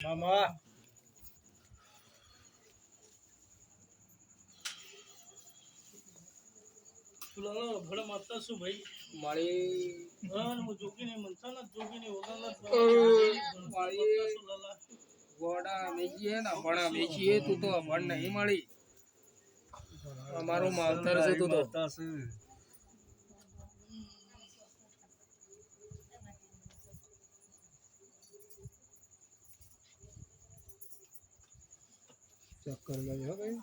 મામા લાલા ભલે માતા શું ભાઈ મારી હા હું જોગીને મનસાના જોગીને ઓલાલા મારી ગોડા મેચીએ ને ભણા મેચીએ તું તો ભણ નહીં મળી અમારું માવતર છે તું તો ચક્કર લઈ હો ભાઈ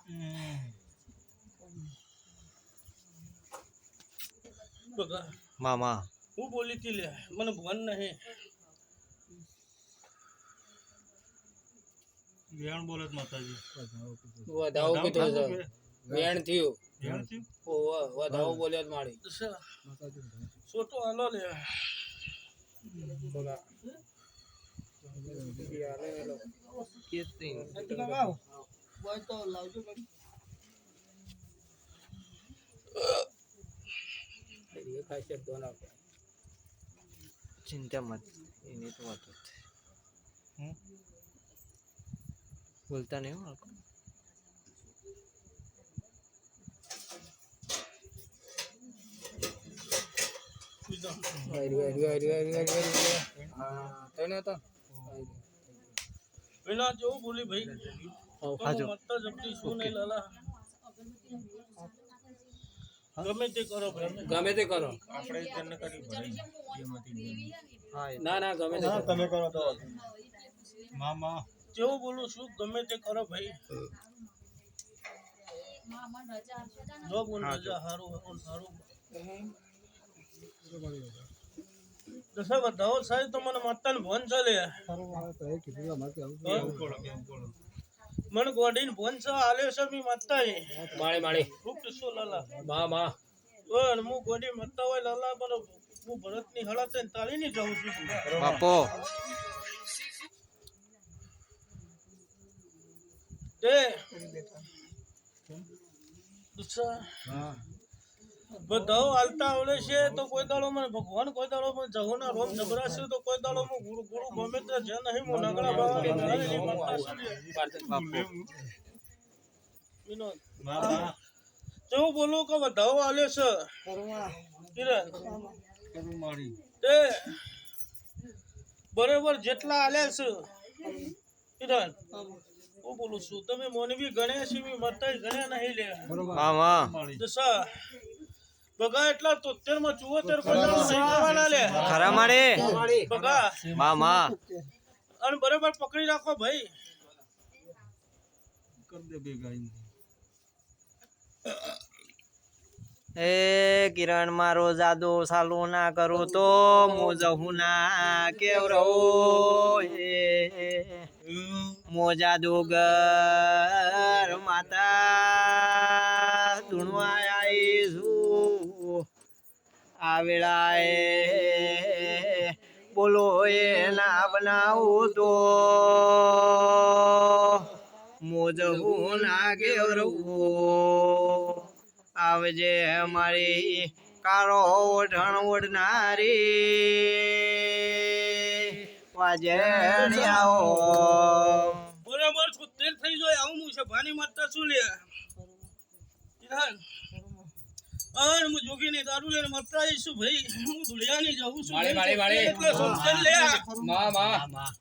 બગા મામા હું બોલી તી લે મને ભણ નહીં વેણ બોલત માતાજી વધાવો કીધો છે વેણ થયું વેણ થયું ઓવા વધાવો બોલ્યો મારી છોટો હાલો લે બોલા યાલે હેલો કેતી લગાવ બોય તો લાવજો ये खासियत दोनों पे चिंता मत इन्हें तो बात होती बोलता नहीं हूँ आपको तेने तो बिना जो बोली भाई हाँ जो मत्ता जबड़ी सु नहीं लाला गमे ते करो भाई गमे ते करो આપણે તને કરી ભરી એમાંથી हाँ ना ना गमे ते करो તમે કરો તો મામા જેવું બોલું છું ગમે તે કરો ભાઈ જો બોલ રજા હારું હારું દસા બતાવો સાહેબ તો મને માતાને ભોન ચાલે મને ગોડીને ભોન છે આલ્યો છે મી માતા माळे माळे ખૂબ કિસ્સો લાલા माँ माँ ઓય હું ગોડી માતા હોય લાલા પણ હું ભરતની હળા થઈને તાળી ની જાઉં છું बापो તે દુસરા બધાઓ હાલતા આવડે છે તો કોઈ દાડો મને ભગવાન કોઈ દાડો મને જહોના રોમ જબરાશે તો કોઈ દાડો હું ગુરુ ગુરુ ગમે તે જે નહીં હું નગડા બાબા વિનોદ જો બોલું કે બધાઓ આલે છે કિરણ તે બરોબર જેટલા આલે છે કિરણ હું બોલું છું તમે મોનવી ગણ્યા છે મી મતાઈ ગણ્યા નહીં લે मामा દસા બગા એટલા 73 માં 74 કોદાળો નહીં જવાના લે खरा मारे બગા मामा અને બરોબર પકડી રાખો ભાઈ ए किरण मारो जादू चालू ना करू तो मोजहू ना केवरो मोजा दोगर माता धुणवा आईसू आवेळाए बोलो ए ना बनाऊ तो मोजहू ना केवरो आवजे हमारी कारो ओढण ओढणारी વાજણિયાઓ બરાબર 73 થઈ જાય આવું હું છે ભાની માતા શું લે કિરણ અન હું જોગીની દારૂ લઈને મરતા આવીશું ભાઈ હું ધુલિયાની જાઉં છું માળે, માળે, માળે. એટલે સમજણ લે माँ माँ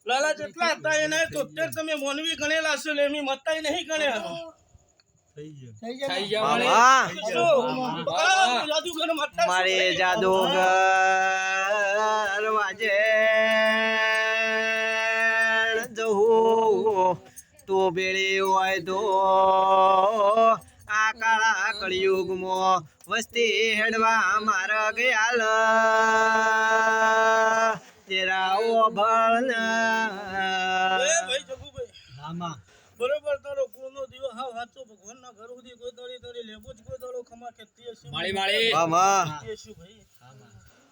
લાલા જેટલા હતા એને 73 તમે મોનવી ગણેલા છે લે મી મતાઈ નહીં ગણ્યા થઈ जा माळे મામા જાદુગર મતા મારે જાદુગર વાજે જહું તો બેળી હોય તો આ કાળા કળિયુગમાં વસ્તી હેડવા મારા ગયાલ તેરા ઓભળના ભાઈ જગુભાઈ મામા બરોબર તારો કોનો દીવો હાવ હાચો ભગવાનના ઘર સુધી કોઈ દાડી તારી લેબો જ કોઈ દાડો ખમા કેતી હશે माळे माळे મામા શું ભાઈ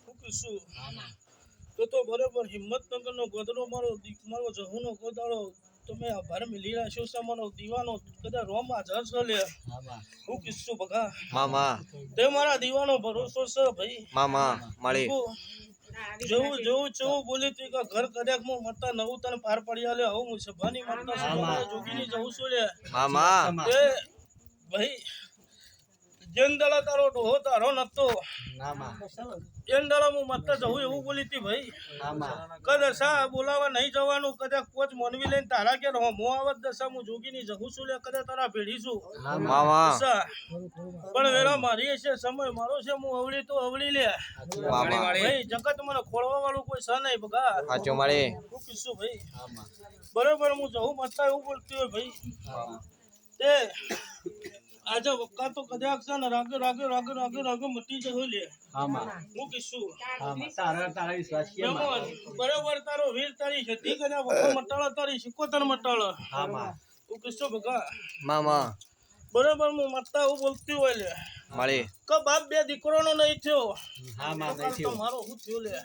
હું કીશું તો બરોબર હિંમતનગરનો ગોદડો મારો જહુનો ગોદાળો તમે આભાર મિલી રાખ્યો છે મારો દીવાનો કદાચ રોમ હાજર છે લે હું કીશું બગા મામા તે મારા દીવાનો ભરોસો છે ભાઈ મામા મળી જેવું જેવું જેવું બોલી તું કે ઘર કદાચ હું મતા નવું તને પાર પડી આલે આવું હું સભાની મતા છું જોગીની જવું છું લે મામા એ ભાઈ જંદળા તારો ડોહો તારો નતો જંદળા હું મતા જવું એવું બોલી તી ભાઈ કદાચ સા બોલાવા નહીં જવાનું કદાચ કોચ મોનવી લઈને તારા કે મો આવત દશા હું જોગીની જવું છું લે કદાચ તારા ભેડી છું મામા દશા. પણ વેલા મારી છે સમય મારો છે હું અવળી તો અવળી લે મામા ભાઈ જગત મને ખોળવા વાળું કોઈ છે નહીં બગા સાચું મળે હું કીધું ભાઈ બરોબર હું જવું મતા એવું બોલતી હોય ભાઈ તે આજે વક્કા તો કદાચ છે ને રાગે રાગે રાગે રાગે રાગે મટી જવું લે હું કીધું બરોબર તારો વીર તારી ખેતી કર્યા વખો મટાળો તારી સિકોતર મટાળો હું કીધું બગા મામા બરોબર હું મતા એવું બોલતી હોય લે મળે કે બાપ બે દીકરોનો નહીં થયો તો મારો શું થયો લે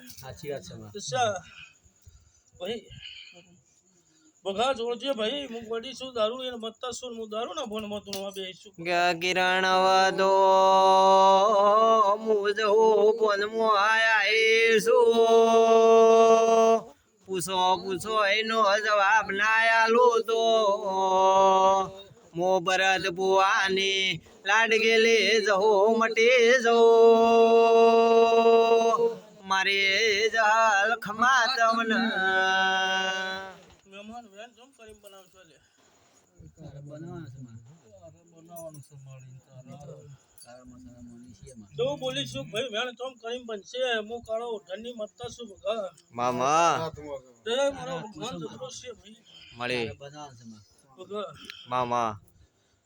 દશા. ભાઈ બગા જોડજે ભાઈ હું વડી છું દારૂ એને મત્તા છું હું દારૂ ના ભણ મતું બેસું કિરણ વદો મુજહુ કોન મોયા પૂછો પૂછો એનો જવાબ ના આલો તો મો ભરત બુવાની લાડગેલે જહો મટી જો મારે જલ ખમા તમન મહેમાન વેન જમ કરી બનાવશો લે તો બોલીશું ભાઈ વેણ જમ કરી બનશે હું કાળો ઢની મત્તા છું બગા મામા તે મારો ભગવાન જબરો છે ભાઈ મળે બગા મામા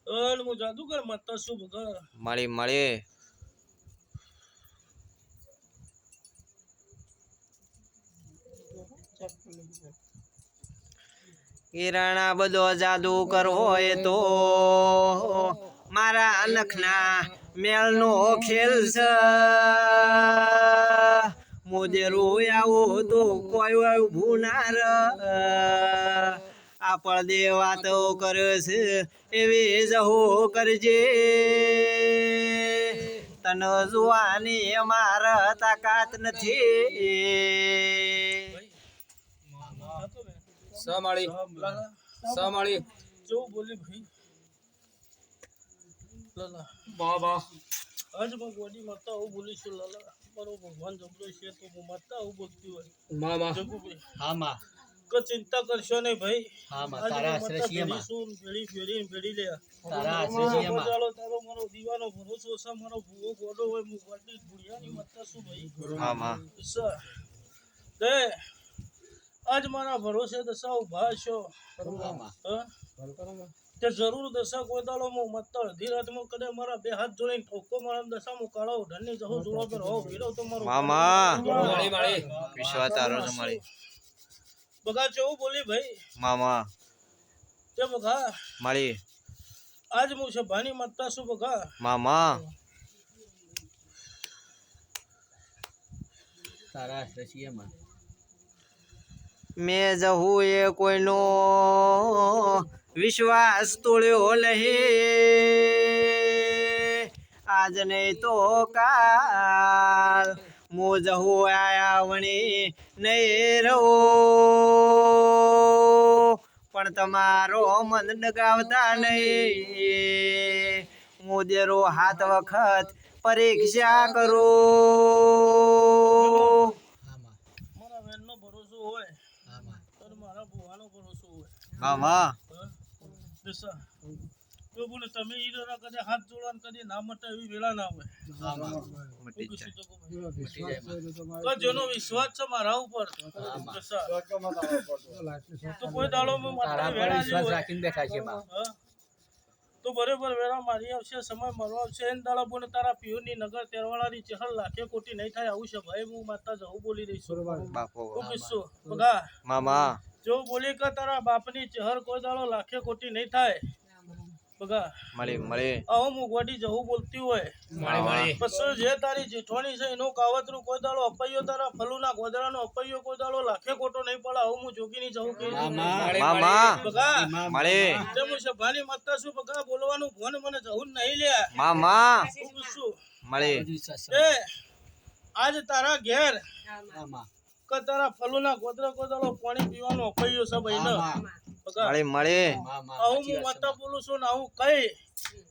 અન હું જાદુગર મત્તા છું બગા મળે મળે કિરણા બધો જાદુ કરવો એ તો મારા નખના મેલનો ખેલ છે મોજેરું આવું તો કોઈ ઊભું ના ર આ પડદે વાતો કરે છે એવી જહો કરજે તને જોવાની અમારા તાકાત નથી સમાળી જો બોલી ભાઈ લાલા બાબા આજ હું ગોડી મત્તા હું બોલીશું લાલા મારો ભગવાન જબરો છે તો હું મત્તા હું બોલતી હોય મામા જગુભાઈ કે ચિંતા કરશો નહીં ભાઈ તારા ભેડી લે તારો મારો દીવાનો ભરોસો છે મારો ભૂવો ગોડો હોય હું ગોડી ભૂડિયાની મત્તા શું ભાઈ દે આજ મારા ભરોસે દશા ઉભા છો તે જરૂર દશા કોઈ દાડો હું મત્તા અડધી રાતમાં કદે મારા બે હાથ જોડીને ઠોકો મારા દશા હું કાળો ઢની જહો જોડો પર હો વીરો તો મારો મામા વિશ્વા તારો જ મળે બગા કેવું બોલી ભાઈ મામા તે બગા મળે આજ હું છે ભાની મત્તા શું બગા મામા મેં જહું એ કોઈનો વિશ્વાસ તોડ્યો નહીં આજ નહીં તો કાલ મો જહું આયા વણી નહીં રહો પણ તમારો મન ડગાવતા નહીં મોદેરો હાથ વખત પરીક્ષા કરો મારા વેનનો ભરોસો હોય તો મારા ભુવાનો ભરોસો હોય મામા દશા તો બોલે તમે ઈરોના કદે હાથ જોડવાન કદે ના મટે એવી વેળા ના હોય મટી જાય તો જેનો વિશ્વાસ છે મારા ઉપર દશા તો કોઈ દાડો મેં મટે વેળા જેવો હોય. તો બરોબર વેળા મારી આવશે સમય મારો આવશે એન દાડા બોને તારા પિયોની નગર તેરવાળાની ચહલ લાખે કોટી નહીં થાય આવું છે ભાઈ હું માતા જવું બોલી રહી છું બાપો હું કિસ્સો બગા મામા જો બોલી કે તારા બાપની ચહર કોઈ દાડો લાખે કોટી નહીં થાય બગા મળે મળે આવો હું ગોડી જવું બોલતી હોય પછી જે તારી જેઠવાણી છે એનું કાવતરું કોઈ દાડો અપૈયો તારા ફલુના ગોદડાનો અપૈયો કોઈ દાડો લાખે કોટો નહીં પડે આવું હું જોગીની જવું કે મામા બગા મળે તે હું સભાની મત્તા શું બગા બોલવાનું ભોન મને જવું નહીં લે મામા હું પૂછું મળે એ આજ તારા ઘેર આમાં કે તારા ફલુના ગોદડો પાણી પીવાનું અપાયું છે ભાઈ ને બગા મળી મળી આમાં આવું હું વાતા બોલું છું ને આવું કઈ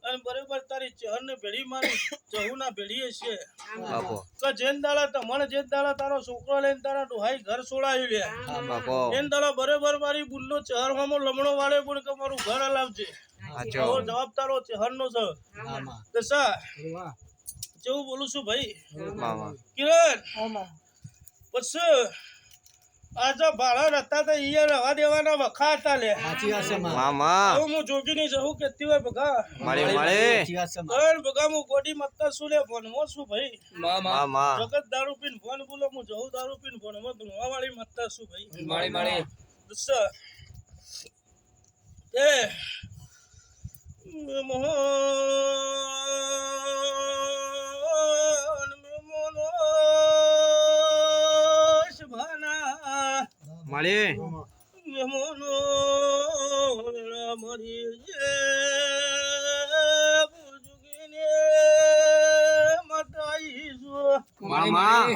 અને બરોબર તારી ચહર ને ભેળી મારી જહુ ના ભેળીએ છે બાપો કે જેન દાડા તમણ જેન દાડા તારો છોકરો લઈને તારા ડોહાઈ ઘર છોડાયું લે બાપો એન દાડા બરોબર મારી બુનનો ચહર હોમો લમણો વાળે પણ કે મારું ઘર હલાવજે સાચો આવો જવાબ તારો ચહર નો છે આમાં દસા વાહ જેવું બોલું છું ભાઈ મામા કિરણ પછી આજા ભાડા હતા તો ઈ રવા દેવાના વખા હતા લે સાચી વાત છે માં મામા તો હું જોગીની જહું કેતી હોય બગા મળી મળી સાચી વાત છે માં કણ બગા હું ગોડી મત્તા શું લે ભણવો છું ભાઈ મામા જગત દારૂ પીને ફોન બોલો હું જહું દારૂ પીને ભણવો ભણવા વાળી મત્તા શું ભાઈ માળી દુસ્સા એ મળી મામા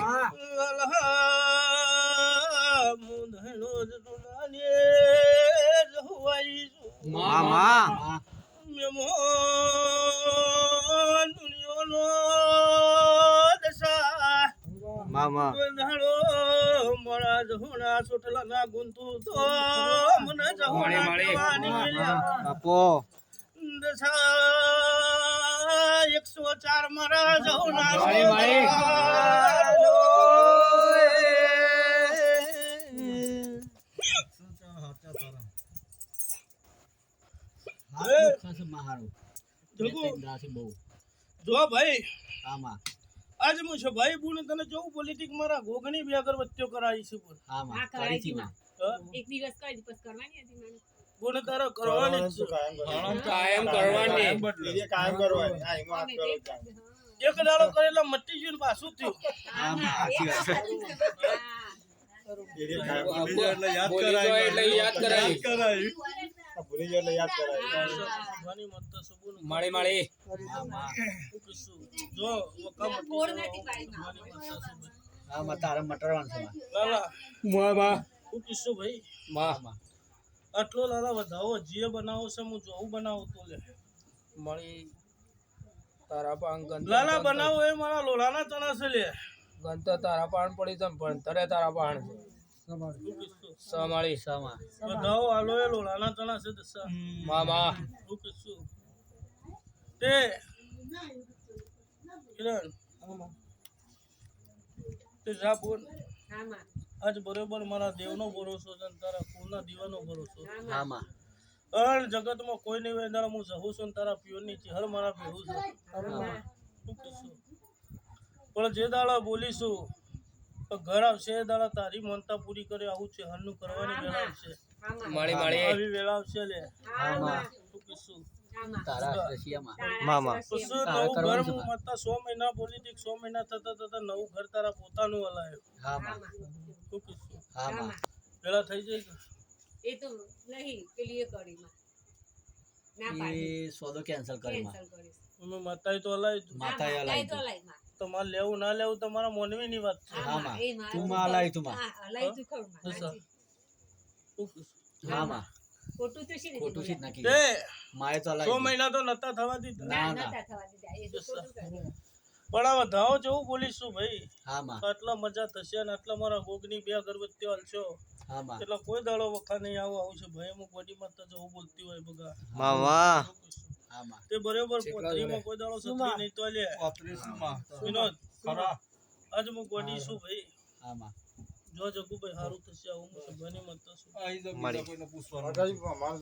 મામા મામા મારા જહોણા સોટલા ના ગુંતુ તો મને જહોણા કહેવાની મિલ્યા. બાપો 104 મારા જહોણા ખાસ મહારો જોગુ, દાસી બહુ જો ભાઈ આમાં આજ હું છે ભાઈ બોલે તને જોઉં પોલિટિક મારા ગોગણી બે અગરબત્તીઓ કરાવી છે બોલ આમાં કરી માં એક દિવસ કરી પછી કરવાની હતી મને બોલે તારા કરવાની જ છે. કાયમ કરવાની એક દાડો કરેલા મટી ગયું ને પાછું થયું આમાં સાચી વાત છે બોલી જાય એટલે યાદ કરાવી ભગવાનની મત તો સબૂનું માળી આમાં શું કીધું? જો વખા મટી ગોળ ગયો, નથી પાડીમાં. ભગવાનની મત તો સબૂનું. આમાં તારે મટરવાનું છે લાલા માં શું કીધું ભાઈ આમાં આટલો લાલા વધાવો જે બનાવો છે હું જોઉં બનાવું તો લે મળી તારા પાન લાલા બનાવો એ મારા લોલાના ચણા છે લે ગંત તારા પાન પડી તમ પણ તરે તારા પાન છે શું કીધું? સમાળી સામા વધાવો આલો એ લોલાના ચણા છે દસા મામા શું કીધું? તે કિરણ તે જા બોલ આમાં આજ બરોબર મારા દેવનો ભરોસો છે અને તારા કુળના દીવાનો ભરોસો છે. આમાં અણ જગતમાં કોઈ નહીં હોય દાડા હું જહું છું ને તારા પિયોની ચહેર મારા ભેહું છે શું કીધું? પણ જે દાડા બોલીશું તો ઘર આવશે એ દાડા તારી મનતા પૂરી કરે આવું છે હાલનું કરવાની વેળા આવશે માળી આવી વેળા આવશે લે આમાં શું કીધું? તારા રશિયામાં મામા પછી તારા નવું ઘર કરવાનું હું મતા 100 મહિના પોલિટિક 100 મહિના થતા નવું ઘર તારા પોતાનું હલાયો આમાં શું કીધું? આમાં વેળા થઈ જાય કે? એ તો નહીં પેલી એ કરીમાં ના પાડી એ સોદો કેન્સલ કરી માં કેન્સલ કરીશ અમે મતાય તો હલાય તું. માતા એ હલાઈ તો તું. લાઈમાં તમારે લેવું ના લેવું તમારા મોનવીની વાત છે આમાં એ મારું તું માં હલાઈ તું માં હા હલાઈ તું ખરું માં દસા. સાચી. શું કીધું? આમાં ખોટું તો છે ને ખોટું છે જ નાખી તે માએ તો 100 હલાઈ મહિના તો નતા થવા દીધા ના ના. નતા થવા દીધા એ તો ખોટું કર્યું. પણ આ વધાવો જેવું બોલીશું ભાઈ આમાં તો આટલા મજા થશે અને આટલા મારા ગોગની બે અગરબત્તીઓ હાલશો આમાં એટલે કોઈ દાડો વખા નહીં આવું છે ભાઈ અમુક બોડીમાં તો જવું બોલતી હોય બગા મામા આમાં તે બરોબર પોતરીમાં કોઈ દાડો સત્રી નહીં તો લે વિનોદ આજ હું ગોડી છું ભાઈ આમાં જો જગુભાઈ સારું થશે આવું હું સભાની મત છું મળી